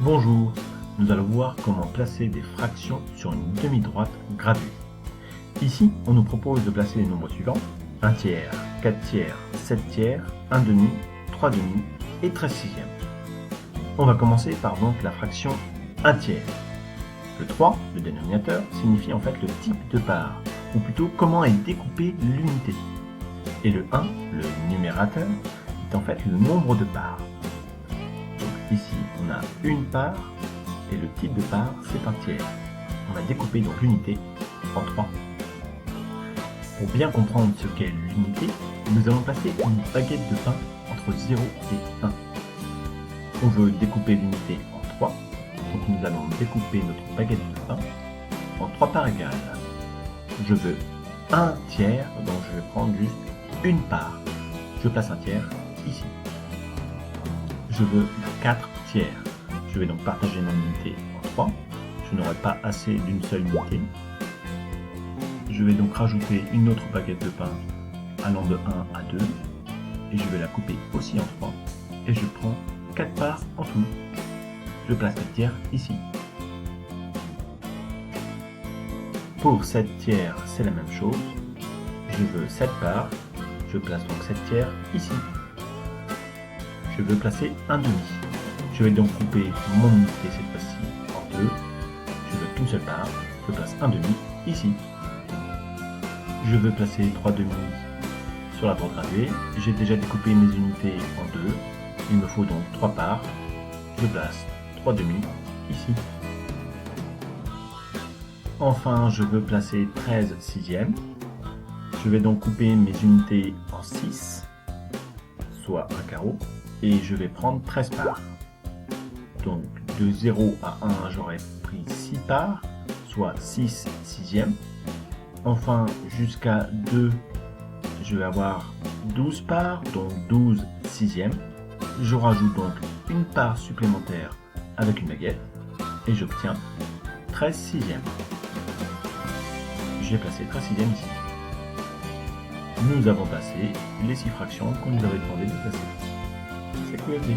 Bonjour, nous allons voir comment placer des fractions sur une demi-droite graduée. Ici, on nous propose de placer les nombres suivants: 1 tiers, 4 tiers, 7 tiers, 1 demi, 3 demi et 13 sixièmes. On va commencer par donc la fraction 1 tiers. Le 3, le dénominateur, signifie en fait le type de part, ou plutôt comment est découpée l'unité. Et le 1, le numérateur, est en fait le nombre de parts. Donc ici, on a une part, et le type de part, c'est un tiers. On va découper donc l'unité en 3. Pour bien comprendre ce qu'est l'unité, nous allons placer une baguette de pain entre 0 et 1. On veut découper l'unité en 3, donc nous allons découper notre baguette de pain en 3 parts égales. Je veux 1 tiers, donc je vais prendre juste une part. Je place un tiers ici. Je veux 4 tiers. Je vais donc partager mon unité en 3. Je n'aurai pas assez d'une seule unité. Je vais donc rajouter une autre baguette de pain allant de 1 à 2. Et je vais la couper aussi en 3. Et je prends 4 parts en tout. Je place 4 tiers ici. Pour 7 tiers, c'est la même chose. Je veux 7 parts. Je place donc 7 tiers ici. Je veux placer un demi. Je vais donc couper mon unité cette fois-ci en 2. Je veux qu'une seule part. Je place un demi ici. Je veux placer 3 demi sur la droite graduée. J'ai déjà découpé mes unités en 2. Il me faut donc 3 parts. Je place 3 demi ici. Enfin, je veux placer 13 sixièmes. Je vais donc couper mes unités en 6, soit un carreau, et je vais prendre 13 parts. Donc de 0 à 1, j'aurai pris 6 parts, soit 6 sixièmes. Enfin, jusqu'à 2, je vais avoir 12 parts, donc 12 sixièmes. Je rajoute donc une part supplémentaire avec une baguette, et j'obtiens 13 sixièmes. J'ai placé 13 sixièmes ici. Nous avons placé les 6 fractions qu'on nous avait demandé de placer. C'est QFD.